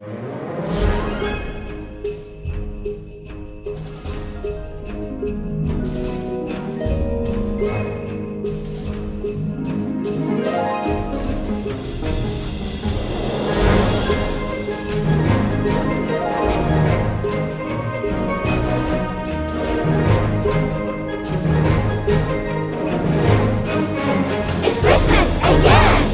It's Christmas again! It's Christmas again!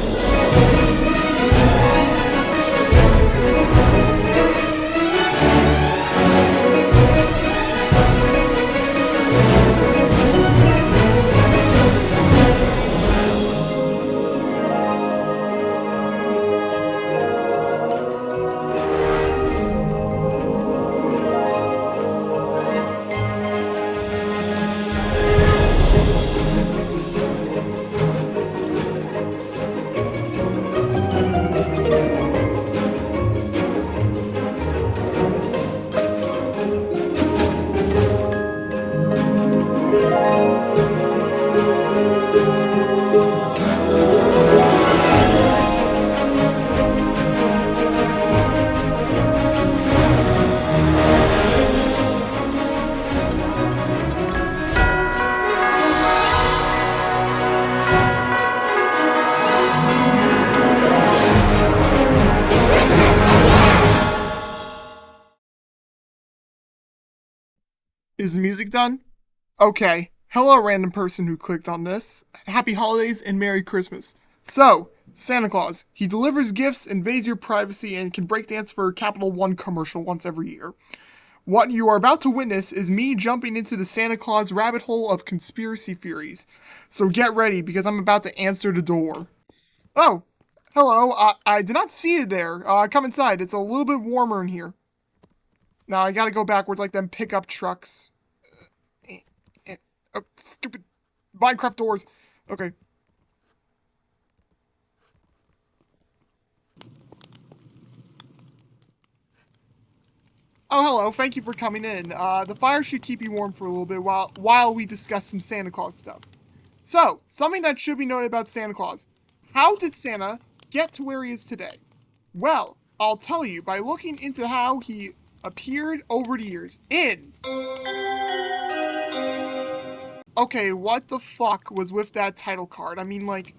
Is the music done? Okay. Hello, random person who clicked on this. Happy holidays and Merry Christmas. So, Santa Claus. He delivers gifts, invades your privacy, and can breakdance for a Capital One commercial once every year. What you are about to witness is me jumping into the Santa Claus rabbit hole of conspiracy theories. So get ready, because I'm about to answer the door. Oh, hello. I did not see you there. Come inside. It's a little bit warmer in here. Now I gotta go backwards like them pickup trucks. Oh, stupid Minecraft doors. Okay. Oh, hello. Thank you for coming in. The fire should keep you warm for a little bit while we discuss some Santa Claus stuff. So, something that should be noted about Santa Claus. How did Santa get to where he is today? Well, I'll tell you by looking into how he appeared over the years in... Okay, what the fuck was with that title card? I mean, like,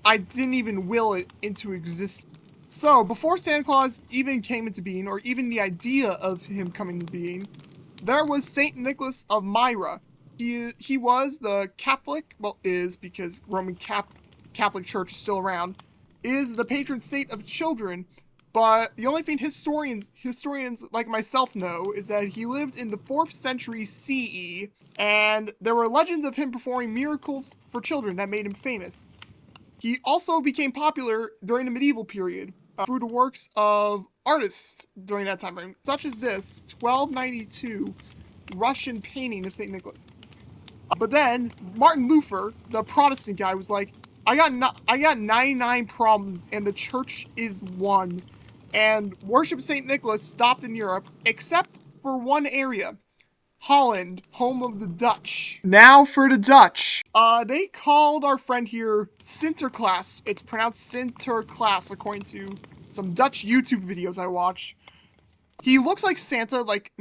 I didn't even will it into existence. So, before Santa Claus even came into being, or even the idea of him coming into being, there was Saint Nicholas of Myra. He was the Catholic, well, is, because Roman Catholic Church is still around, is the patron saint of children, but the only thing historians like myself know is that he lived in the 4th century CE, and there were legends of him performing miracles for children that made him famous. He also became popular during the medieval period through the works of artists during that time frame, such as this 1292 Russian painting of St. Nicholas. But then Martin Luther, the Protestant guy, was like, I got 99 problems and the church is one. And worship St. Nicholas stopped in Europe, except for one area. Holland, home of the Dutch. Now for the Dutch. They called our friend here Sinterklaas. It's pronounced Sinterklaas according to some Dutch YouTube videos I watch. He looks like Santa, like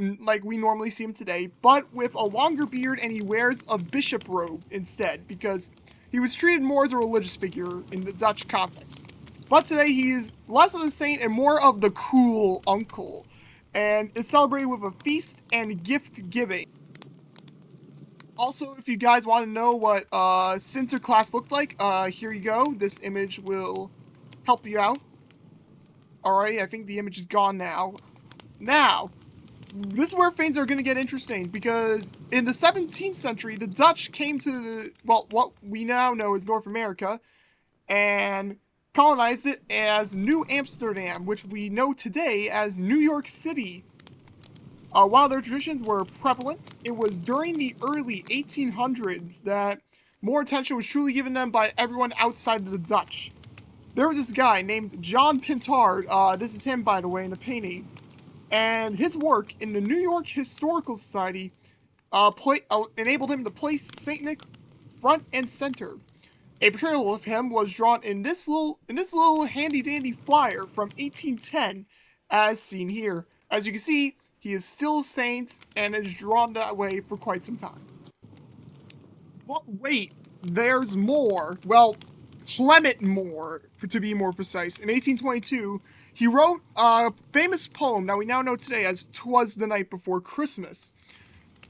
we normally see him today, but with a longer beard, and he wears a bishop robe instead, because he was treated more as a religious figure in the Dutch context. But today he is less of a saint and more of the cool uncle, and is celebrated with a feast and gift giving. Also, if you guys want to know what Sinterklaas looked like, here you go. This image will help you out. Alright, I think the image is gone now. Now, this is where things are going to get interesting, because in the 17th century, the Dutch came to, what we now know as North America, and colonized it as New Amsterdam, which we know today as New York City. While their traditions were prevalent, it was during the early 1800s that more attention was truly given them by everyone outside of the Dutch. There was this guy named John Pintard, this is him by the way in the painting, and his work in the New York Historical Society enabled him to place St. Nick front and center. A portrayal of him was drawn in this little handy dandy flyer from 1810, as seen here. As you can see, he is still a saint and is drawn that way for quite some time. But wait, there's more. Well, Clement Moore, to be more precise. In 1822, he wrote a famous poem that we now know today as "'Twas the Night Before Christmas."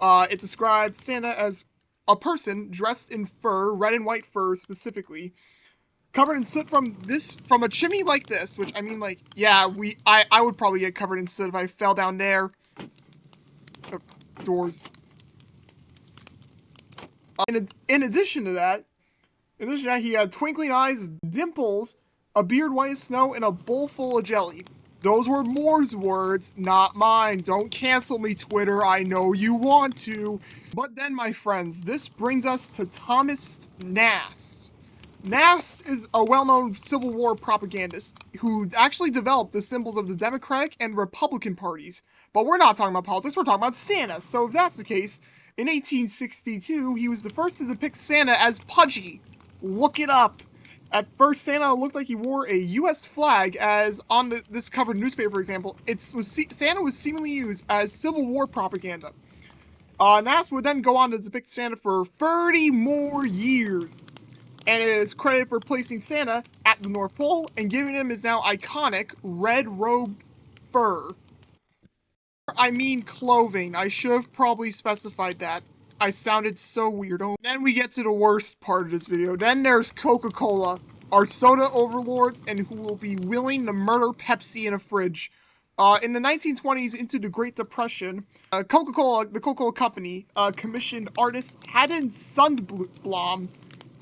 It described Santa as a person dressed in fur, red and white fur specifically, covered in soot from a chimney like this. Which I mean, like, yeah, I would probably get covered in soot if I fell down there. Doors. In addition to that, he had twinkling eyes, dimples, a beard white as snow, and a bowl full of jelly. Those were Moore's words, not mine. Don't cancel me, Twitter. I know you want to. But then, my friends, this brings us to Thomas Nast. Nast is a well-known Civil War propagandist who actually developed the symbols of the Democratic and Republican parties. But we're not talking about politics, we're talking about Santa. So if that's the case, in 1862, he was the first to depict Santa as pudgy. Look it up. At first, Santa looked like he wore a U.S. flag, as on this covered newspaper, for example, Santa was seemingly used as Civil War propaganda. Nast would then go on to depict Santa for 30 more years, and is credited for placing Santa at the North Pole and giving him his now iconic red robe fur. I mean clothing. I should have probably specified that. I sounded so weird. Then we get to the worst part of this video. Then there's Coca-Cola, our soda overlords, and who will be willing to murder Pepsi in a fridge. In the 1920s into the Great Depression, Coca-Cola, the Coca-Cola company, commissioned artist Haddon Sundblom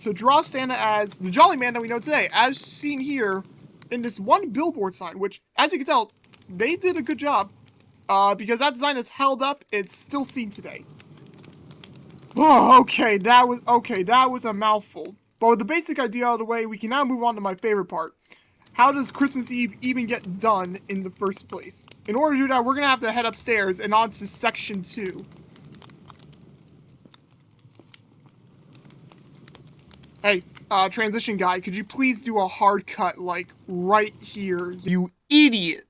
to draw Santa as the Jolly Man that we know today, as seen here in this one billboard sign, which, as you can tell, they did a good job, because that design is held up. It's still seen today. Oh, okay, that was a mouthful. But with the basic idea out of the way, we can now move on to my favorite part. How does Christmas Eve even get done in the first place? In order to do that, we're gonna have to head upstairs and on to section 2. Hey, transition guy, could you please do a hard cut, like, right here, you idiot?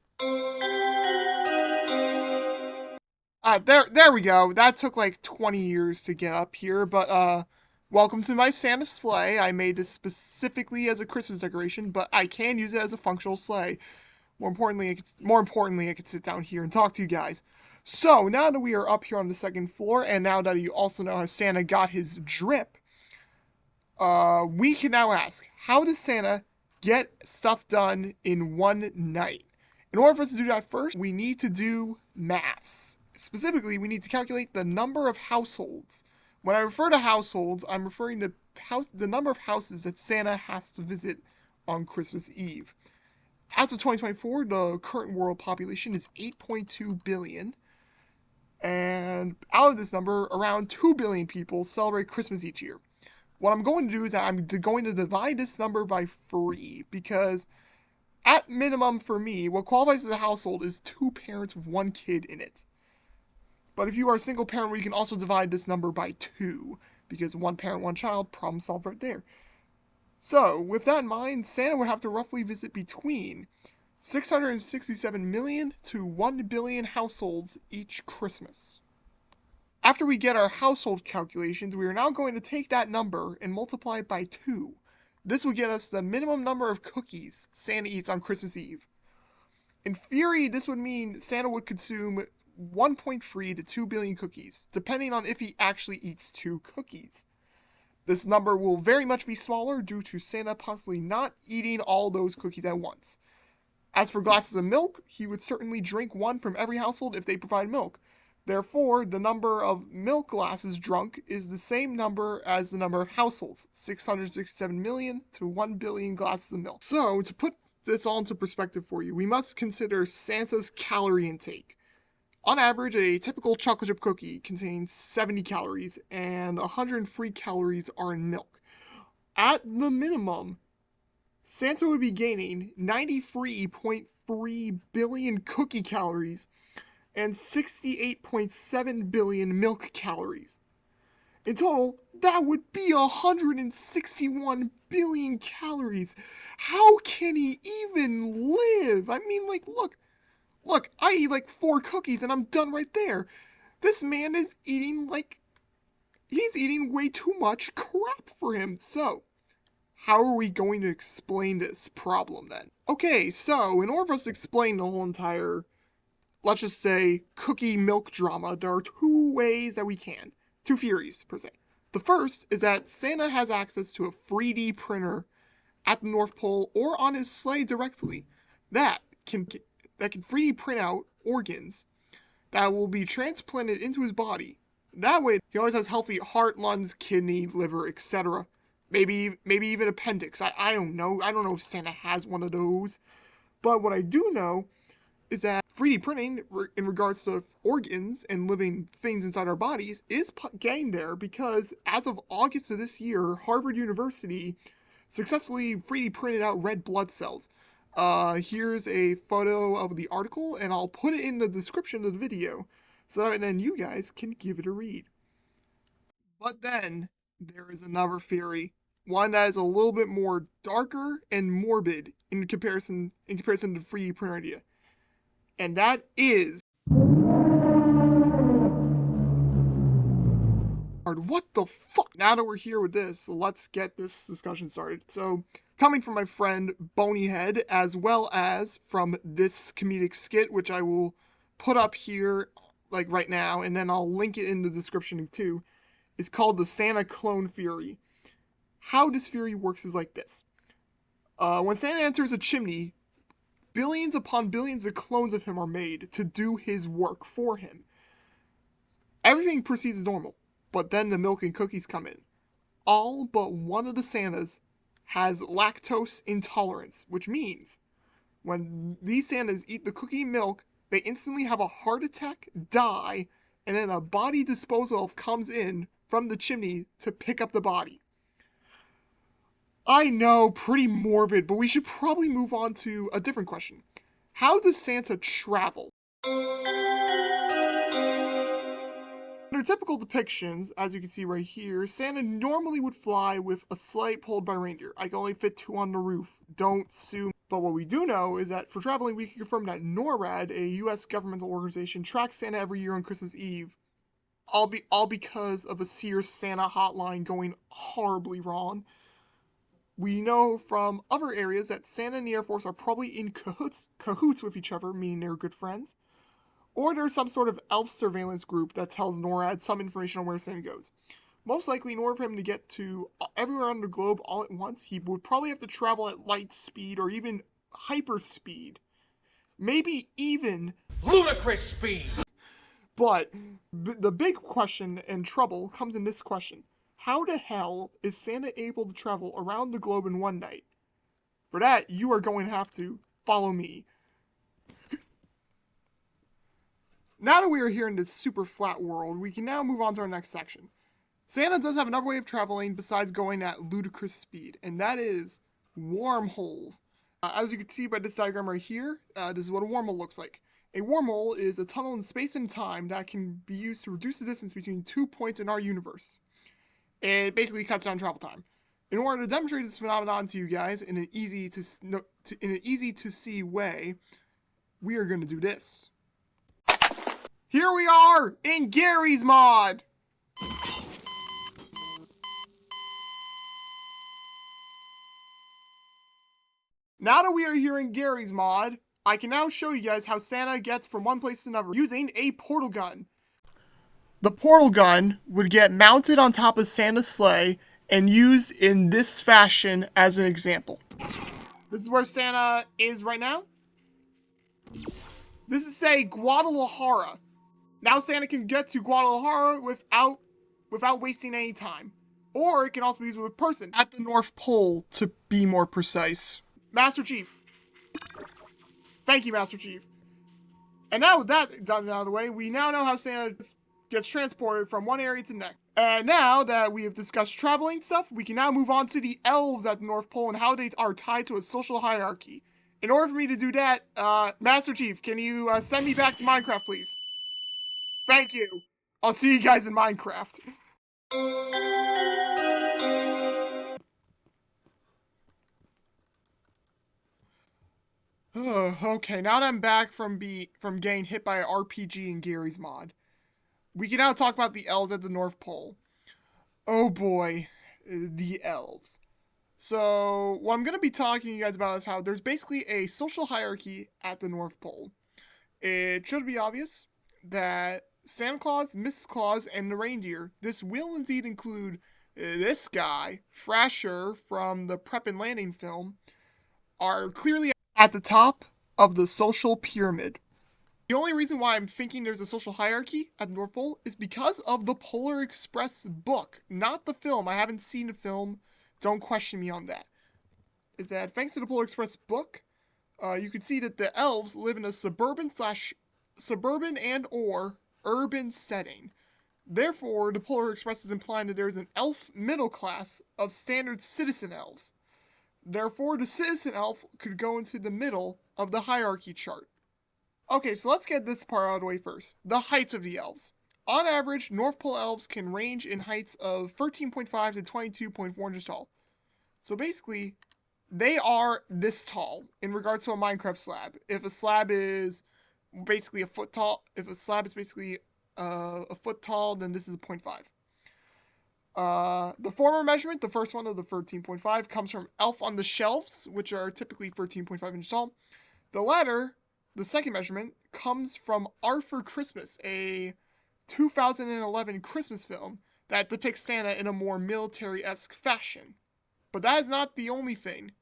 There we go. That took like 20 years to get up here, but, welcome to my Santa sleigh. I made this specifically as a Christmas decoration, but I can use it as a functional sleigh. More importantly, I could sit down here and talk to you guys. So, now that we are up here on the second floor, and now that you also know how Santa got his drip, we can now ask, how does Santa get stuff done in one night? In order for us to do that first, we need to do maths. Specifically, we need to calculate the number of households. When I refer to households, I'm referring to the number of houses that Santa has to visit on Christmas Eve. As of 2024, the current world population is 8.2 billion. And out of this number, around 2 billion people celebrate Christmas each year. What I'm going to do is I'm going to divide this number by 3, because at minimum for me, what qualifies as a household is 2 parents with 1 kid in it. But if you are a single parent, we can also divide this number by 2, because 1 parent, 1 child, problem solved right there. So, with that in mind, Santa would have to roughly visit between 667 million to 1 billion households each Christmas. After we get our household calculations, we are now going to take that number and multiply it by 2. This would get us the minimum number of cookies Santa eats on Christmas Eve. In theory, this would mean Santa would consume 1.3 to 2 billion cookies, depending on if he actually eats 2 cookies. This number will very much be smaller due to Santa possibly not eating all those cookies at once. As for glasses of milk, he would certainly drink 1 from every household if they provide milk. Therefore, the number of milk glasses drunk is the same number as the number of households, 667 million to 1 billion glasses of milk. So, to put this all into perspective for you, we must consider Santa's calorie intake. On average, a typical chocolate chip cookie contains 70 calories, and 103 calories are in milk. At the minimum, Santa would be gaining 93.3 billion cookie calories and 68.7 billion milk calories. In total, that would be 161 billion calories. How can he even live? I mean, like, look, I eat like 4 cookies and I'm done right there. This man is eating he's eating way too much crap for him. So, how are we going to explain this problem then? Okay, so in order for us to explain the whole entire, let's just say, cookie milk drama, there are 2 ways that we can. 2 theories, per se. The first is that Santa has access to a 3D printer at the North Pole or on his sleigh directly that can 3D print out organs that will be transplanted into his body. That way, he always has healthy heart, lungs, kidney, liver, etc. Maybe even appendix. I don't know. I don't know if Santa has one of those. But what I do know is that 3D printing, in regards to organs and living things inside our bodies, is getting there because as of August of this year, Harvard University successfully 3D printed out red blood cells. Here's a photo of the article, and I'll put it in the description of the video, so that then you guys can give it a read. But then, there is another theory, one that is a little bit more darker and morbid in comparison to the 3D printer idea. And that is... What the fuck? Now that we're here with this, let's get this discussion started. So, coming from my friend Boneyhead, as well as from this comedic skit, which I will put up here, like right now, and then I'll link it in the description too, is called the Santa clone theory. How this theory works is like this. When Santa enters a chimney, billions upon billions of clones of him are made to do his work for him. Everything proceeds as normal, but then the milk and cookies come in. All but one of the Santas has lactose intolerance, which means when these Santas eat the cookie milk, they instantly have a heart attack, die, and then a body disposal comes in from the chimney to pick up the body. I know, pretty morbid, but we should probably move on to a different question. How does Santa travel? Under typical depictions, as you can see right here, Santa normally would fly with a sleigh pulled by reindeer. I can only fit 2 on the roof. Don't sue. But what we do know is that for traveling, we can confirm that NORAD, a US governmental organization, tracks Santa every year on Christmas Eve. All because of a Sears Santa hotline going horribly wrong. We know from other areas that Santa and the Air Force are probably in cahoots with each other, meaning they're good friends. Or there's some sort of elf surveillance group that tells NORAD some information on where Santa goes. Most likely, in order for him to get to everywhere on the globe all at once, he would probably have to travel at light speed or even hyper speed. Maybe even ludicrous speed! But the big question and trouble comes in this question. How the hell is Santa able to travel around the globe in one night? For that, you are going to have to follow me. Now that we are here in this super flat world, we can now move on to our next section. Santa does have another way of traveling besides going at ludicrous speed, and that is wormholes. As you can see by this diagram right here, this is what a wormhole looks like. A wormhole is a tunnel in space and time that can be used to reduce the distance between 2 points in our universe. It basically cuts down travel time. In order to demonstrate this phenomenon to you guys in an easy to see way, we are going to do this. Here we are in Gary's mod. Now that we are here in Gary's mod, I can now show you guys how Santa gets from one place to another using a portal gun. The portal gun would get mounted on top of Santa's sleigh and used in this fashion as an example. This is where Santa is right now. This is, say, Guadalajara. Now Santa can get to Guadalajara without wasting any time. Or it can also be used with a person at the North Pole, to be more precise. Master Chief. Thank you, Master Chief. And now with that done out of the way, we now know how Santa gets transported from one area to the next. And now that we have discussed traveling stuff, we can now move on to the elves at the North Pole and how they are tied to a social hierarchy. In order for me to do that, Master Chief, can you send me back to Minecraft, please? Thank you. I'll see you guys in Minecraft. Okay, now that I'm back from getting hit by an RPG in Gary's mod, we can now talk about the elves at the North Pole. Oh boy, the elves. So, what I'm going to be talking to you guys about is how there's basically a social hierarchy at the North Pole. It should be obvious that Santa Claus, Mrs. Claus, and the reindeer, this will indeed include this guy, Frasher, from the Prep and Landing film, are clearly at the top of the social pyramid. The only reason why I'm thinking there's a social hierarchy at the North Pole is because of the Polar Express book, not the film. I haven't seen the film. Don't question me on that. Is that thanks to the Polar Express book, you can see that the elves live in a suburban and or urban setting. Therefore, the Polar Express is implying that there's an elf middle class of standard citizen elves. Therefore, the citizen elf could go into the middle of the hierarchy chart. Okay, so let's get this part out of the way first. The heights of the elves. On average, North Pole elves can range in heights of 13.5 to 22.4 inches tall. So basically, they are this tall in regards to a Minecraft slab. If a slab is basically a foot tall, if a slab is basically a foot tall, then this is a 0.5. The former measurement, the first one of the 13.5, comes from Elf on the Shelves, which are typically 13.5 inches tall. The latter, the second measurement, comes from Arthur Christmas, a 2011 Christmas film that depicts Santa in a more military-esque fashion. But that is not the only thing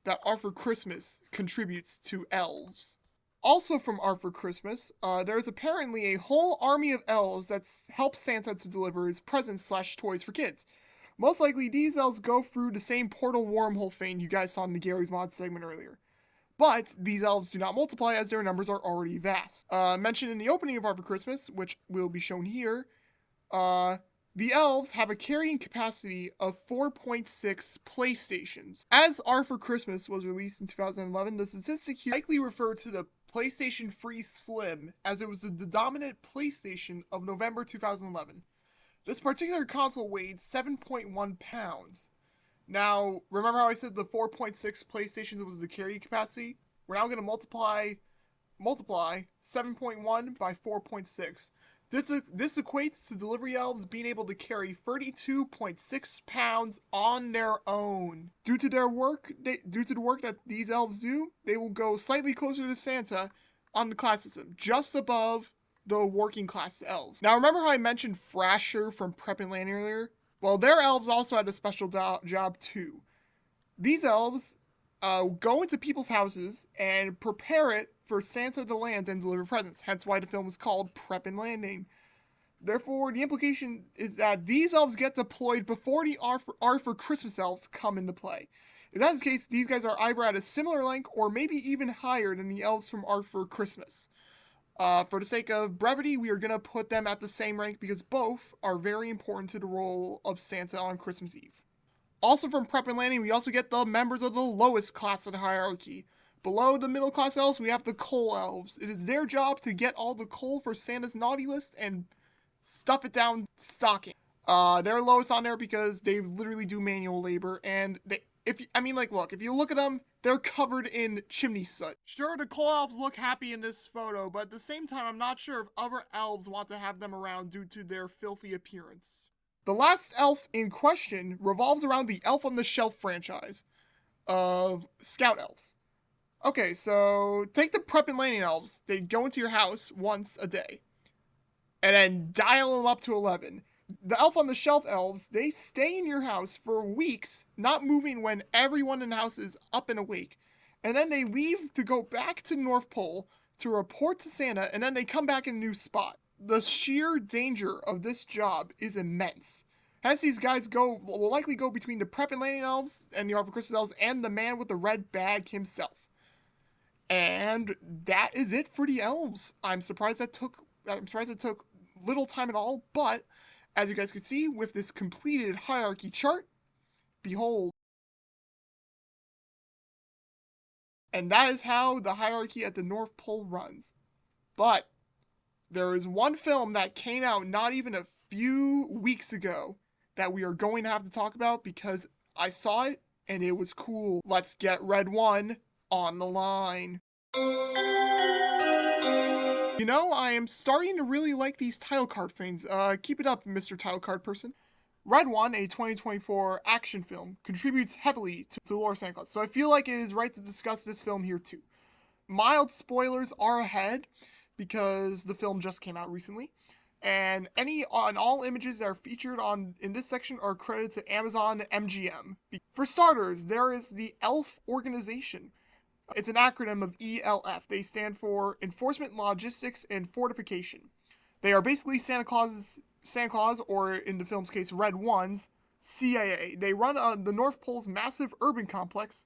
that Arthur Christmas contributes to elves. Also from Arthur Christmas, there's apparently a whole army of elves that helps Santa to deliver his presents/toys for kids. Most likely, these elves go through the same portal wormhole thing you guys saw in the Gary's Mod segment earlier. But these elves do not multiply as their numbers are already vast. Mentioned in the opening of Arthur Christmas, which will be shown here, the elves have a carrying capacity of 4.6 PlayStations. As Arthur Christmas was released in 2011, the statistic here likely referred to the PlayStation 3 Slim, as it was the dominant PlayStation of November 2011. This particular console weighed 7.1 pounds. Now, remember how I said the 4.6 PlayStations was the carry capacity? We're now going to multiply 7.1 by 4.6. This equates to delivery elves being able to carry 32.6 pounds on their own. Due to the work that these elves do, they will go slightly closer to Santa on the class system, just above the working class elves. Now, remember how I mentioned Frasher from Prep and Landing earlier? Well, their elves also had a special job too. These elves go into people's houses and prepare it for Santa to land and deliver presents, hence why the film is called Prep and Landing. Therefore, the implication is that these elves get deployed before the Arthur Christmas elves come into play. If that's the case, these guys are either at a similar rank or maybe even higher than the elves from Arthur Christmas. For the sake of brevity, we are going to put them at the same rank because both are very important to the role of Santa on Christmas Eve. Also from Prep and Landing, we also get the members of the lowest class of the hierarchy. Below the middle class elves, we have the coal elves. It is their job to get all the coal for Santa's naughty list and stuff it down stocking. They're lowest on there because they literally do manual labor, and if you look at them, they're covered in chimney soot. Sure, the coal elves look happy in this photo, but at the same time, I'm not sure if other elves want to have them around due to their filthy appearance. The last elf in question revolves around the Elf on the Shelf franchise of Scout elves. Okay, so take the Prep and Landing elves. They go into your house once a day, and then dial them up to 11. The Elf on the Shelf elves, they stay in your house for weeks, not moving when everyone in the house is up and awake. And then they leave to go back to North Pole to report to Santa, and then they come back in a new spot. The sheer danger of this job is immense. Hence, these guys will likely go between the Prep and Landing elves and the Arthur Christmas elves and the man with the red bag himself. And that is it for the elves. I'm surprised it took little time at all, but as you guys can see, with this completed hierarchy chart, behold. And that is how the hierarchy at the North Pole runs. But there is one film that came out not even a few weeks ago that we are going to have to talk about because I saw it and it was cool. Let's get Red 1 on the line. You know, I am starting to really like these title card things. Keep it up, Mr. Title Card person. Red 1, a 2024 action film, contributes heavily to lore Santa Claus, so I feel like it is right to discuss this film here too. Mild spoilers are ahead because the film just came out recently, and all images that are featured in this section are credited to Amazon MGM. For starters, there is the ELF organization. It's an acronym of ELF. They stand for Enforcement, Logistics, and Fortification. They are basically Santa Claus, or in the film's case, Red 1's CIA. They run the North Pole's massive urban complex,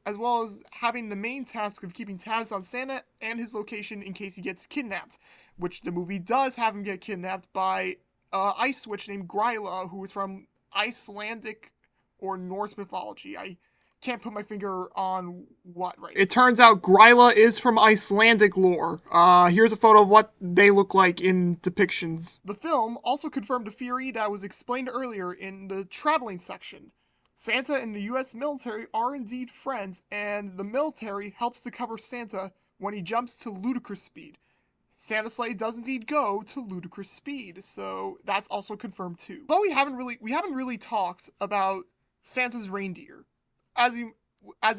as well as having the main task of keeping tabs on Santa and his location in case he gets kidnapped, which the movie does have him get kidnapped by an ice witch named Gryla, who is from Icelandic or Norse mythology. I can't put my finger on what right. It turns out Gryla is from Icelandic lore. Here's a photo of what they look like in depictions. The film also confirmed a theory that was explained earlier in the traveling section. Santa and the US military are indeed friends, and the military helps to cover Santa when he jumps to ludicrous speed. Santa's sleigh does indeed go to ludicrous speed, so that's also confirmed too. Though we haven't really talked about Santa's reindeer. As you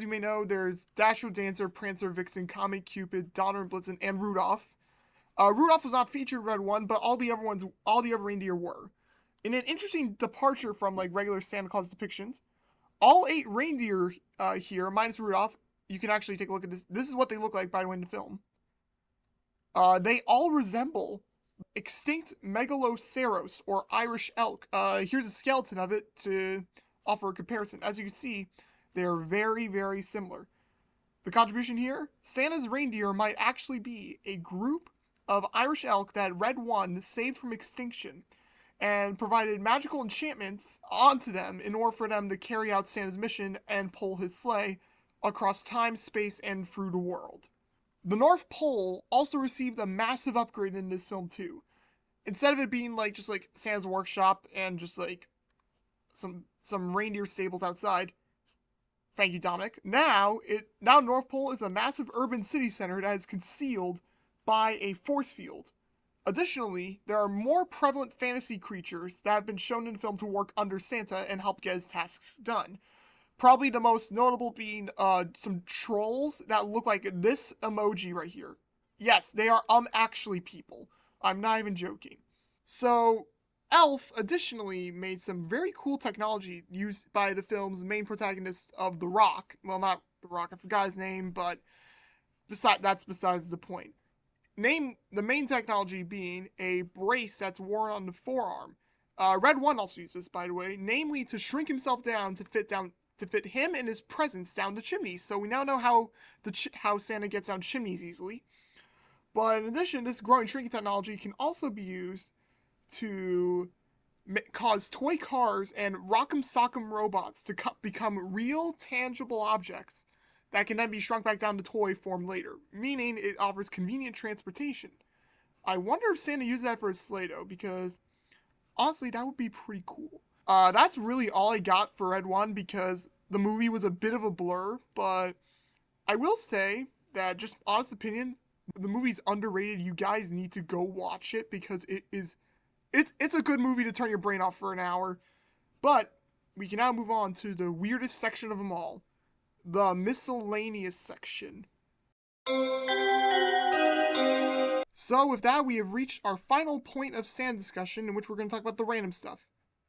may know, there's Dasher, Dancer, Prancer, Vixen, Comet, Cupid, Donner, Blitzen, and Rudolph. Rudolph was not featured in Red 1, but all the other reindeer were. In an interesting departure from like regular Santa Claus depictions, all 8 reindeer here, minus Rudolph, you can actually take a look at this. This is what they look like, by the way, in the film. They all resemble extinct Megaloceros, or Irish elk. Here's a skeleton of it to offer a comparison. As you can see, they're very, very similar. The contribution here, Santa's reindeer might actually be a group of Irish elk that Red 1 saved from extinction and provided magical enchantments onto them in order for them to carry out Santa's mission and pull his sleigh across time, space, and through the world. The North Pole also received a massive upgrade in this film too. Instead of it being just like Santa's workshop and just like some reindeer stables outside, thank you, Dominic. Now North Pole is a massive urban city center that is concealed by a force field. Additionally, there are more prevalent fantasy creatures that have been shown in the film to work under Santa and help get his tasks done. Probably the most notable being some trolls that look like this emoji right here. Yes, they are actually people. I'm not even joking. So, Elf additionally made some very cool technology used by the film's main protagonist of The Rock. Well, not The Rock, I forgot his name, but that's besides the point. The main technology being a brace that's worn on the forearm. Red 1 also uses this, by the way, namely to shrink himself down to fit him and his presence down the chimneys. So we now know how Santa gets down chimneys easily. But in addition, this growing shrinking technology can also be used to cause toy cars and rock'em sock'em robots to become real, tangible objects that can then be shrunk back down to toy form later, meaning it offers convenient transportation. I wonder if Santa used that for his sleigh, though, because honestly, that would be pretty cool. That's really all I got for Red 1 because the movie was a bit of a blur, but I will say that, just honest opinion, the movie's underrated. You guys need to go watch it because it's a good movie to turn your brain off for an hour. But we can now move on to the weirdest section of them all, the miscellaneous section. So with that, we have reached our final point of Santa discussion, in which we're going to talk about the random stuff.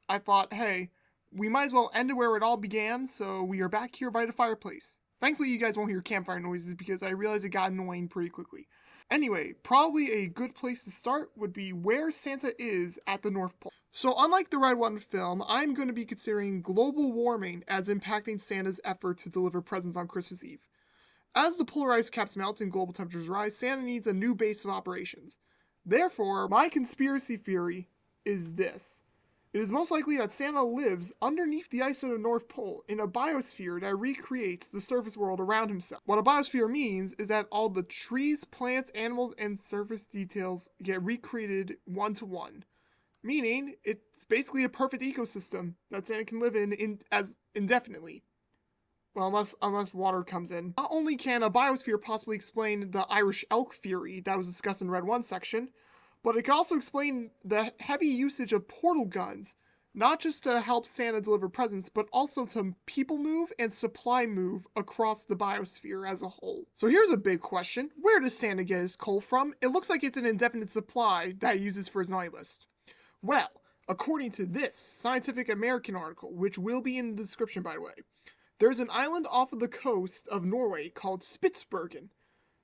I thought, hey, we might as well end it where it all began, so we are back here by the fireplace. Thankfully, you guys won't hear campfire noises because I realized it got annoying pretty quickly. Anyway, probably a good place to start would be where Santa is at the North Pole. So unlike the Red 1 film, I'm going to be considering global warming as impacting Santa's effort to deliver presents on Christmas Eve. As the polar ice caps melt and global temperatures rise, Santa needs a new base of operations. Therefore, my conspiracy theory is this. It is most likely that Santa lives underneath the ice of the North Pole in a biosphere that recreates the surface world around himself. What a biosphere means is that all the trees, plants, animals, and surface details get recreated one to one. meaning it's basically a perfect ecosystem that Santa can live in as indefinitely. Well, unless water comes in. Not only can a biosphere possibly explain the Irish elk theory that was discussed in Red 1 section, but it can also explain the heavy usage of portal guns, not just to help Santa deliver presents, but also to people move and supply move across the biosphere as a whole. So here's a big question. Where does Santa get his coal from? It looks like it's an indefinite supply that he uses for his naughty list. Well, according to this Scientific American article, which will be in the description by the way, there's an island off of the coast of Norway called Spitsbergen.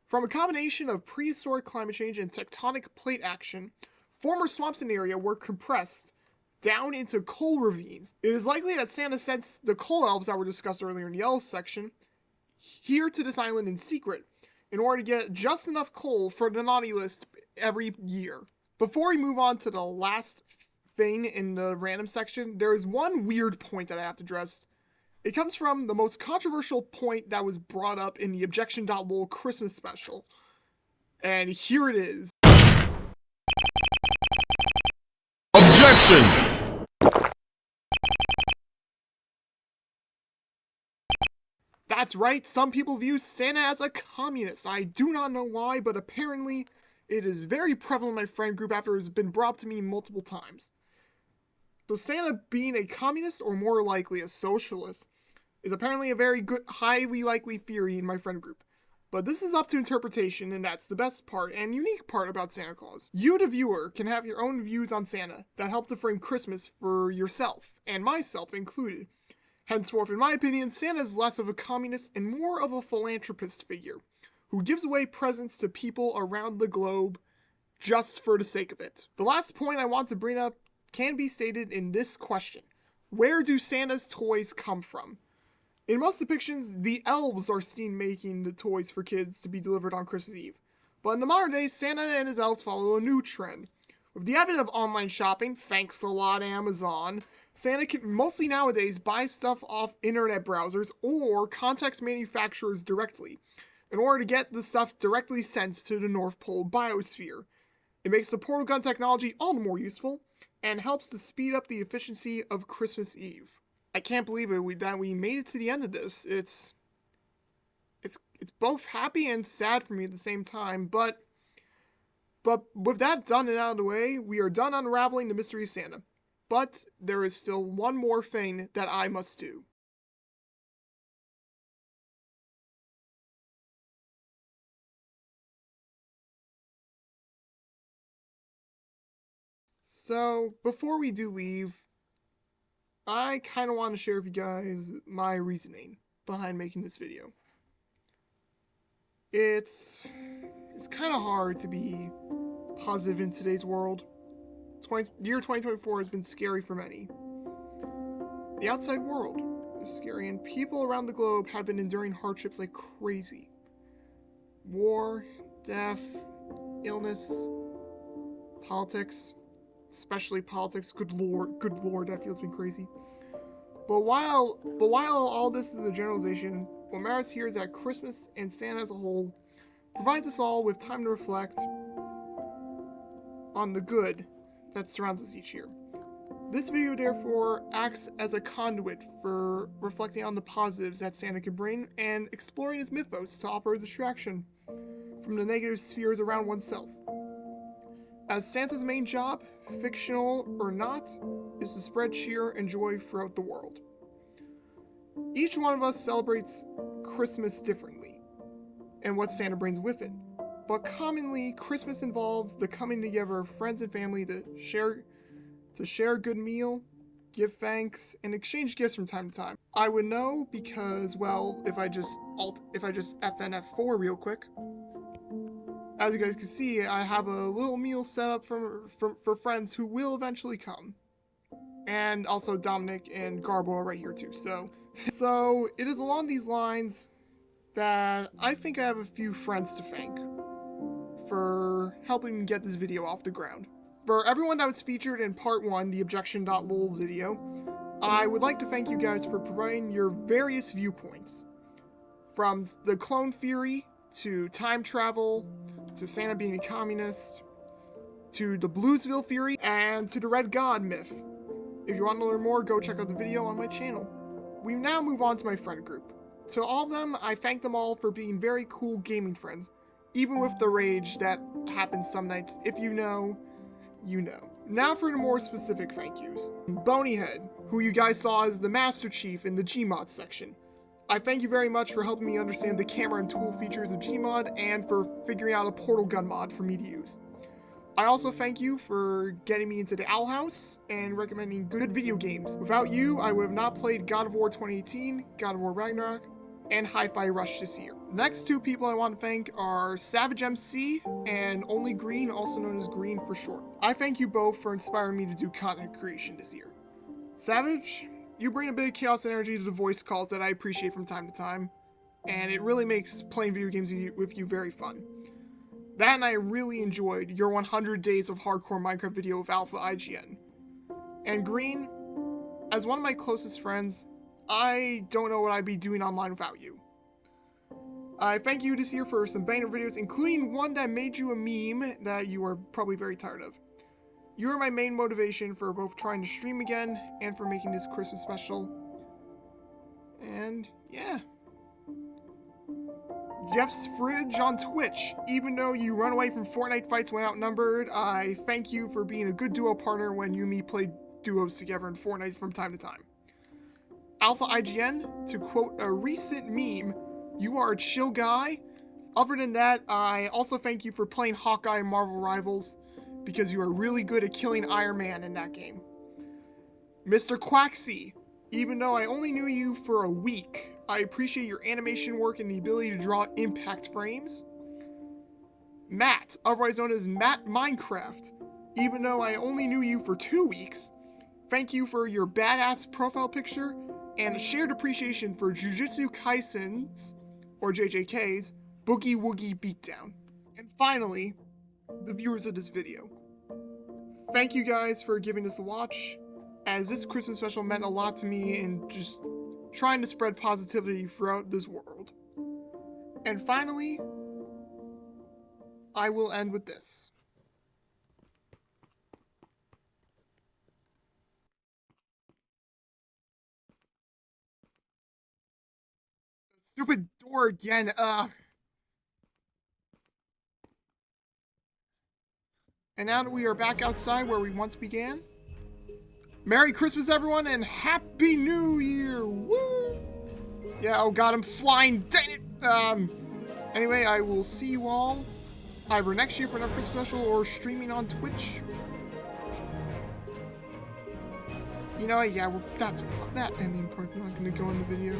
From a combination of prehistoric climate change and tectonic plate action, former swamps in the area were compressed down into coal ravines. It is likely that Santa sends the coal elves that were discussed earlier in the yellow section here to this island in secret in order to get just enough coal for the naughty list every year. Before we move on to the last thing in the random section, there is one weird point that I have to address. It comes from the most controversial point that was brought up in the Objection.lol Christmas special. And here it is. Objection! That's right, some people view Santa as a communist. I do not know why, but apparently it is very prevalent in my friend group after it has been brought up to me multiple times. So Santa being a communist, or more likely a socialist, is apparently a very good, highly likely theory in my friend group. But this is up to interpretation, and that's the best part and unique part about Santa Claus. You, the viewer, can have your own views on Santa that help to frame Christmas for yourself, and myself included. Henceforth, in my opinion, Santa is less of a communist and more of a philanthropist figure, who gives away presents to people around the globe just for the sake of it. The last point I want to bring up can be stated in this question. Where do Santa's toys come from? In most depictions, the elves are seen making the toys for kids to be delivered on Christmas Eve. But in the modern days, Santa and his elves follow a new trend. With the advent of online shopping, thanks a lot Amazon, Santa can mostly nowadays buy stuff off internet browsers or contacts manufacturers directly in order to get the stuff directly sent to the North Pole biosphere. It makes the portal gun technology all the more useful and helps to speed up the efficiency of Christmas Eve. I can't believe it that we made it to the end of this. It's both happy and sad for me at the same time, but with that done and out of the way, we are done unraveling the mystery of Santa. But there is still one more thing that I must do. So, before we do leave, I kind of want to share with you guys my reasoning behind making this video. It's kind of hard to be positive in today's world. Year 2024 has been scary for many. The outside world is scary, and people around the globe have been enduring hardships like crazy. War, death, illness, politics, especially politics. Good lord, that feels been crazy. But while all this is a generalization, what matters here is that Christmas and Santa as a whole provides us all with time to reflect on the good that surrounds us each year. This video therefore acts as a conduit for reflecting on the positives that Santa can bring and exploring his mythos to offer a distraction from the negative spheres around oneself. As Santa's main job, fictional or not, is to spread cheer and joy throughout the world. Each one of us celebrates Christmas differently, and what Santa brings with it. But commonly, Christmas involves the coming together of friends and family to share a good meal, give thanks, and exchange gifts from time to time. I would know because, well, if I just FNF4 real quick, as you guys can see, I have a little meal set up for friends who will eventually come. And also Dominic and Garbo are right here too, so it is along these lines that I think I have a few friends to thank for helping me get this video off the ground. For everyone that was featured in part 1, the Objection.lol video, I would like to thank you guys for providing your various viewpoints. From the clone theory, to time travel, to Santa being a communist, to the Bluesville Fury, and to the Red God myth. If you want to learn more, go check out the video on my channel. We now move on to my friend group. To all of them, I thank them all for being very cool gaming friends, even with the rage that happens some nights. If you know, you know. Now for the more specific thank yous. Bonyhead, who you guys saw as the Master Chief in the Gmod section. I thank you very much for helping me understand the camera and tool features of Gmod and for figuring out a portal gun mod for me to use. I also thank you for getting me into the Owl House and recommending good video games. Without you, I would have not played God of War 2018, God of War Ragnarok, and Hi-Fi Rush this year. The next two people I want to thank are Savage MC and Only Green, also known as Green for short. I thank you both for inspiring me to do content creation this year. Savage, you bring a bit of chaos and energy to the voice calls that I appreciate from time to time, and it really makes playing video games with you very fun. That and I really enjoyed your 100 days of hardcore Minecraft video with Alpha IGN. And Green, as one of my closest friends, I don't know what I'd be doing online without you. I thank you this year for some banger videos, including one that made you a meme that you are probably very tired of. You are my main motivation for both trying to stream again and for making this Christmas special. And yeah. Jeff's Fridge on Twitch. Even though you run away from Fortnite fights when outnumbered, I thank you for being a good duo partner when you and me play duos together in Fortnite from time to time. Alpha IGN, to quote a recent meme, you are a chill guy. Other than that, I also thank you for playing Hawkeye and Marvel Rivals, because you are really good at killing Iron Man in that game. Mr. Quaxy, even though I only knew you for a week, I appreciate your animation work and the ability to draw impact frames. Matt, otherwise known as Matt Minecraft, even though I only knew you for 2 weeks, thank you for your badass profile picture and a shared appreciation for Jujutsu Kaisen's, or JJK's, Boogie Woogie Beatdown. And finally, the viewers of this video. Thank you guys for giving this a watch, as this Christmas special meant a lot to me in just trying to spread positivity throughout this world. And finally, I will end with this. Stupid door again, And now that we are back outside where we once began, Merry Christmas, everyone, and Happy New Year! Woo! Yeah, oh god, I'm flying, dang it! Anyway, I will see you all either next year for another Christmas special or streaming on Twitch. You know, yeah, that ending part's not gonna go in the video.